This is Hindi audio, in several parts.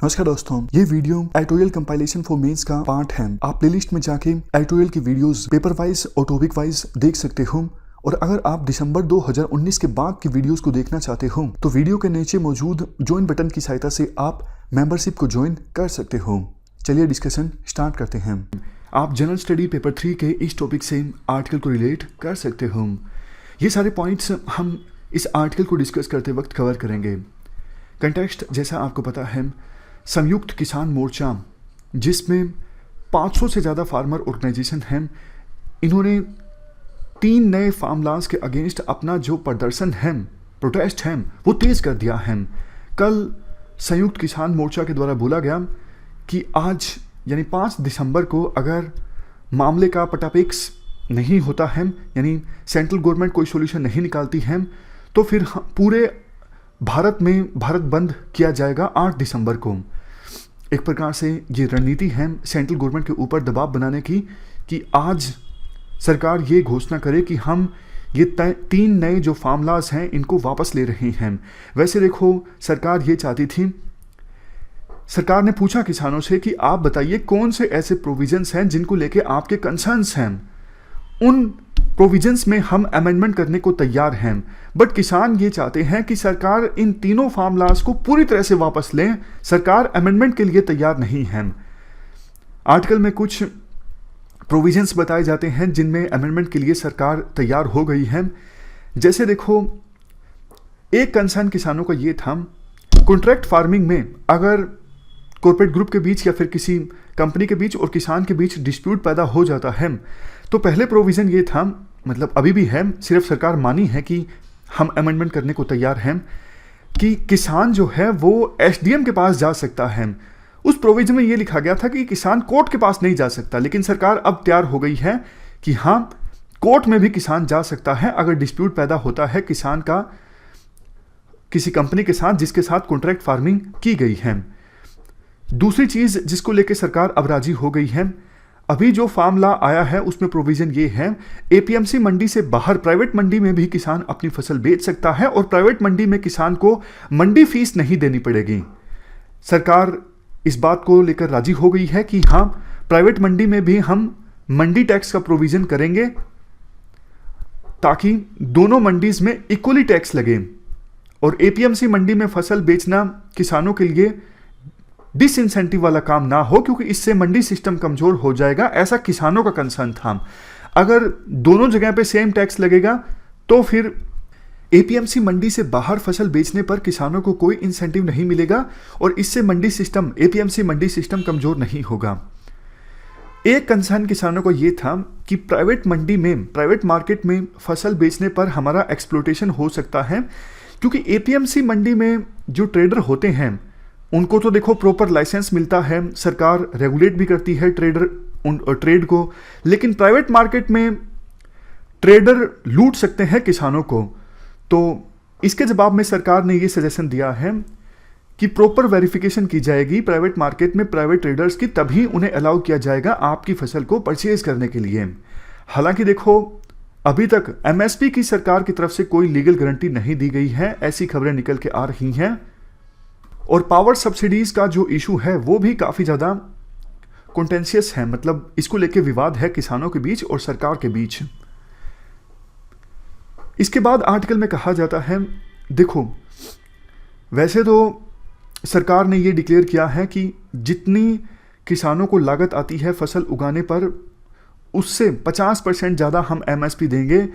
नमस्कार दोस्तों, ये video editorial compilation for mains का पार्ट है। आप प्लेलिस्ट में जाके एडिटोरियल की वीडियोस पेपर वाइज और टॉपिक वाइज देख सकते हो। और अगर आप दिसंबर 2019 के बाद की वीडियोस को देखना चाहते हो तो वीडियो के नीचे मौजूद ज्वाइन बटन की सहायता से आप मेंबरशिप को ज्वाइन कर सकते हो। चलिए डिस्कशन स्टार्ट करते हैं। आप जनरल स्टडी पेपर 3 के इस टॉपिक से आर्टिकल को रिलेट कर सकते हो। ये सारे पॉइंट्स हम इस आर्टिकल को डिस्कस करते वक्त कवर करेंगे। कंटेक्स्ट जैसा आपको पता है, संयुक्त किसान मोर्चा जिसमें 500 से ज़्यादा फार्मर ऑर्गेनाइजेशन हैं, इन्होंने 3 नए फार्म लॉज के अगेंस्ट अपना जो प्रदर्शन है, प्रोटेस्ट है, वो तेज़ कर दिया है। कल संयुक्त किसान मोर्चा के द्वारा बोला गया कि आज यानी 5 दिसंबर को अगर मामले का पटापेक्स नहीं होता है, यानी सेंट्रल गवर्नमेंट कोई सॉल्यूशन नहीं निकालती है, तो फिर पूरे भारत में भारत बंद किया जाएगा 8 दिसंबर को। एक प्रकार से ये रणनीति है सेंट्रल गवर्नमेंट के ऊपर दबाव बनाने की कि आज सरकार ये घोषणा करे कि हम ये 3 नए जो फार्म लॉज हैं इनको वापस ले रहे हैं। वैसे देखो, सरकार ये चाहती थी, सरकार ने पूछा किसानों से कि आप बताइए कौन से ऐसे प्रोविजंस हैं जिनको लेके आपके कंसर्न्स हैं, उन प्रोविजंस में हम अमेंडमेंट करने को तैयार हैं। बट किसान ये चाहते हैं कि सरकार इन तीनों फार्म लॉज को पूरी तरह से वापस लें। सरकार अमेंडमेंट के लिए तैयार नहीं है। आर्टिकल में कुछ प्रोविजंस बताए जाते हैं जिनमें अमेंडमेंट के लिए सरकार तैयार हो गई है। जैसे देखो, एक कंसर्न किसानों का ये था, कॉन्ट्रैक्ट फार्मिंग में अगर कॉर्पोरेट ग्रुप के बीच या फिर किसी कंपनी के बीच और किसान के बीच डिस्प्यूट पैदा हो जाता है तो पहले प्रोविज़न ये था, मतलब अभी भी है, सिर्फ सरकार मानी है कि हम अमेंडमेंट करने को तैयार हैं, कि किसान जो है वो एसडीएम के पास जा सकता है। उस प्रोविज़न में ये लिखा गया था कि किसान कोर्ट के पास नहीं जा सकता, लेकिन सरकार अब तैयार हो गई है कि हाँ, कोर्ट में भी किसान जा सकता है अगर डिस्प्यूट पैदा होता है किसान का किसी कंपनी के साथ जिसके साथ कॉन्ट्रैक्ट फार्मिंग की गई है। दूसरी चीज़ जिसको लेकर सरकार अब राजी हो गई है, अभी जो फार्म लॉ आया है उसमें प्रोविजन ये है, एपीएमसी मंडी से बाहर प्राइवेट मंडी में भी किसान अपनी फसल बेच सकता है और प्राइवेट मंडी में किसान को मंडी फीस नहीं देनी पड़ेगी। सरकार इस बात को लेकर राजी हो गई है कि हाँ, प्राइवेट मंडी में भी हम मंडी टैक्स का प्रोविजन करेंगे ताकि दोनों मंडीज में इक्वली टैक्स लगे और एपीएमसी मंडी में फसल बेचना किसानों के लिए डिसइंसेंटिव वाला काम ना हो, क्योंकि इससे मंडी सिस्टम कमजोर हो जाएगा, ऐसा किसानों का कंसर्न था। अगर दोनों जगह पे सेम टैक्स लगेगा तो फिर एपीएमसी मंडी से बाहर फसल बेचने पर किसानों को कोई इंसेंटिव नहीं मिलेगा और इससे मंडी सिस्टम, एपीएमसी मंडी सिस्टम कमजोर नहीं होगा। एक कंसर्न किसानों को यह था कि प्राइवेट मंडी में, प्राइवेट मार्केट में फसल बेचने पर हमारा एक्सप्लॉयटेशन हो सकता है, क्योंकि एपीएमसी मंडी में जो ट्रेडर होते हैं उनको तो देखो प्रॉपर लाइसेंस मिलता है, सरकार रेगुलेट भी करती है ट्रेड को, लेकिन प्राइवेट मार्केट में ट्रेडर लूट सकते हैं किसानों को। तो इसके जवाब में सरकार ने ये सजेशन दिया है कि प्रॉपर वेरिफिकेशन की जाएगी प्राइवेट मार्केट में प्राइवेट ट्रेडर्स की, तभी उन्हें अलाउ किया जाएगा आपकी फसल को परचेज करने के लिए। हालांकि देखो, अभी तक एमएसपी की सरकार की तरफ से कोई लीगल गारंटी नहीं दी गई है, ऐसी खबरें निकल के आ रही हैं। और पावर सब्सिडीज का जो इशू है वो भी काफ़ी ज़्यादा कॉन्टेंशियस है, मतलब इसको लेके विवाद है किसानों के बीच और सरकार के बीच। इसके बाद आर्टिकल में कहा जाता है, देखो वैसे तो सरकार ने ये डिक्लेयर किया है कि जितनी किसानों को लागत आती है फसल उगाने पर, उससे 50% ज़्यादा हम एमएसपी देंगे,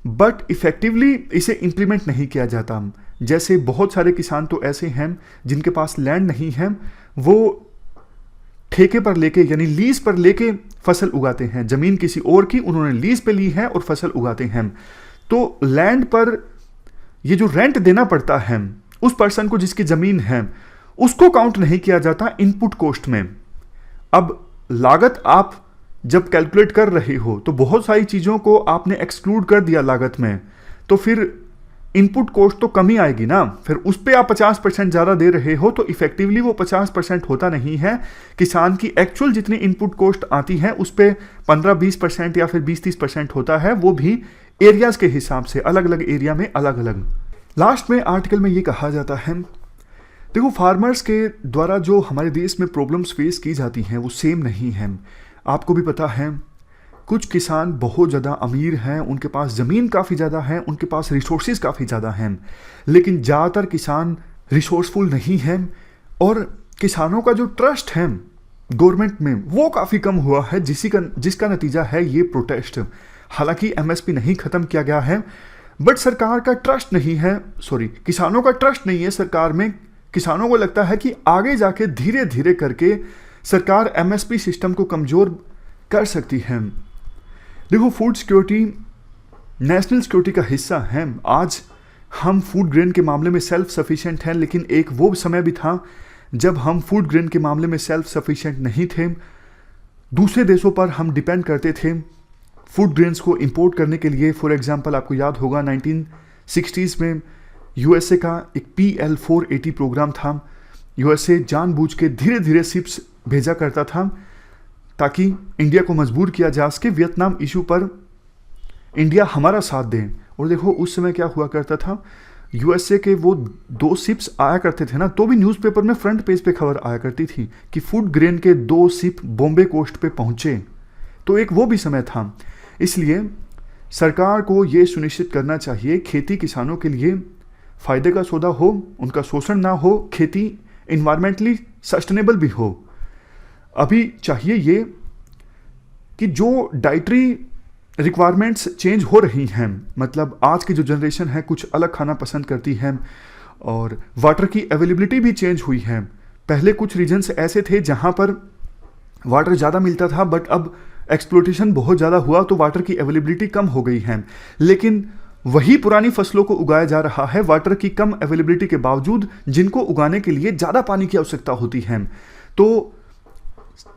बट इफेक्टिवली इसे इम्प्लीमेंट नहीं किया जाता। जैसे बहुत सारे किसान तो ऐसे हैं जिनके पास लैंड नहीं है, वो ठेके पर लेके यानी लीज पर लेके फसल उगाते हैं, जमीन किसी और की उन्होंने लीज पे ली है और फसल उगाते हैं। तो लैंड पर ये जो रेंट देना पड़ता है उस पर्सन को जिसकी जमीन है, उसको काउंट नहीं किया जाता इनपुट कॉस्ट में। अब लागत आप जब कैलकुलेट कर रहे हो तो बहुत सारी चीज़ों को आपने एक्सक्लूड कर दिया लागत में, तो फिर इनपुट कॉस्ट तो कमी आएगी ना। फिर उस पर आप 50% ज़्यादा दे रहे हो तो इफेक्टिवली वो 50% होता नहीं है। किसान की एक्चुअल जितनी इनपुट कॉस्ट आती है उस पर 15-20% या फिर 20-30% होता है, वो भी एरियाज़ के हिसाब से, अलग अलग एरिया में अलग अलग। लास्ट में आर्टिकल में ये कहा जाता है, देखो, फार्मर्स के द्वारा जो हमारे देश में प्रॉब्लम्स फेस की जाती हैं वो सेम नहीं हैं। आपको भी पता है, कुछ किसान बहुत ज़्यादा अमीर हैं, उनके पास ज़मीन काफ़ी ज़्यादा है, उनके पास रिसोर्सेज काफ़ी ज़्यादा हैं, लेकिन ज़्यादातर किसान रिसोर्सफुल नहीं हैं और किसानों का जो ट्रस्ट है गवर्नमेंट में वो काफ़ी कम हुआ है, जिसका नतीजा है ये प्रोटेस्ट। हालांकि एमएसपी नहीं ख़त्म किया गया है, बट सरकार का ट्रस्ट नहीं है, किसानों का ट्रस्ट नहीं है सरकार में। किसानों को लगता है कि आगे जाके धीरे धीरे करके सरकार एमएसपी सिस्टम को कमज़ोर कर सकती है। देखो, फूड सिक्योरिटी नेशनल सिक्योरिटी का हिस्सा है। आज हम फूड ग्रेन के मामले में सेल्फ सफिशिएंट हैं, लेकिन एक वो समय भी था जब हम फूड ग्रेन के मामले में सेल्फ सफिशिएंट नहीं थे। दूसरे देशों पर हम डिपेंड करते थे फूड ग्रेन्स को इंपोर्ट करने के लिए। फॉर एग्जांपल, आपको याद होगा 1960s में यूएसए का एक PL-480 प्रोग्राम था। यूएसए जानबूझ के धीरे धीरे शिप्स भेजा करता था ताकि इंडिया को मजबूर किया जा सके वियतनाम इशू पर इंडिया हमारा साथ दे। और देखो, उस समय क्या हुआ करता था, यूएसए के वो 2 शिप्स आया करते थे ना, तो भी न्यूज़पेपर में फ्रंट पेज पे खबर आया करती थी कि फूड ग्रेन के 2 शिप बॉम्बे कोस्ट पे पहुंचे। तो एक वो भी समय था। इसलिए सरकार को ये सुनिश्चित करना चाहिए खेती किसानों के लिए फ़ायदे का सौदा हो, उनका शोषण ना हो, खेती इन्वायरमेंटली सस्टेनेबल भी हो। अभी चाहिए ये कि जो डाइटरी रिक्वायरमेंट्स चेंज हो रही हैं, मतलब आज की जो जनरेशन है कुछ अलग खाना पसंद करती है, और वाटर की अवेलेबिलिटी भी चेंज हुई है। पहले कुछ रीजन्स ऐसे थे जहाँ पर वाटर ज़्यादा मिलता था, बट अब एक्सप्लोटेशन बहुत ज़्यादा हुआ तो वाटर की अवेलेबिलिटी कम हो गई है। लेकिन वही पुरानी फसलों को उगाया जा रहा है वाटर की कम अवेलेबिलिटी के बावजूद, जिनको उगाने के लिए ज़्यादा पानी की आवश्यकता होती है। तो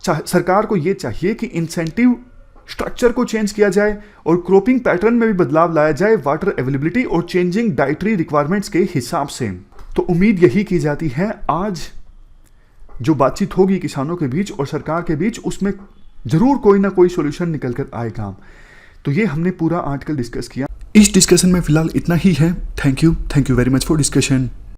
सरकार को ये चाहिए कि इंसेंटिव स्ट्रक्चर को चेंज किया जाए और क्रॉपिंग पैटर्न में भी बदलाव लाया जाए वाटर अवेलेबिलिटी और चेंजिंग डाइटरी रिक्वायरमेंट्स के हिसाब से। तो उम्मीद यही की जाती है आज जो बातचीत होगी किसानों के बीच और सरकार के बीच, उसमें जरूर कोई ना कोई सॉल्यूशन निकल कर आएगा। तो ये हमने पूरा आर्टिकल डिस्कस किया। इस डिस्कशन में फिलहाल इतना ही है। Thank you very much for discussion.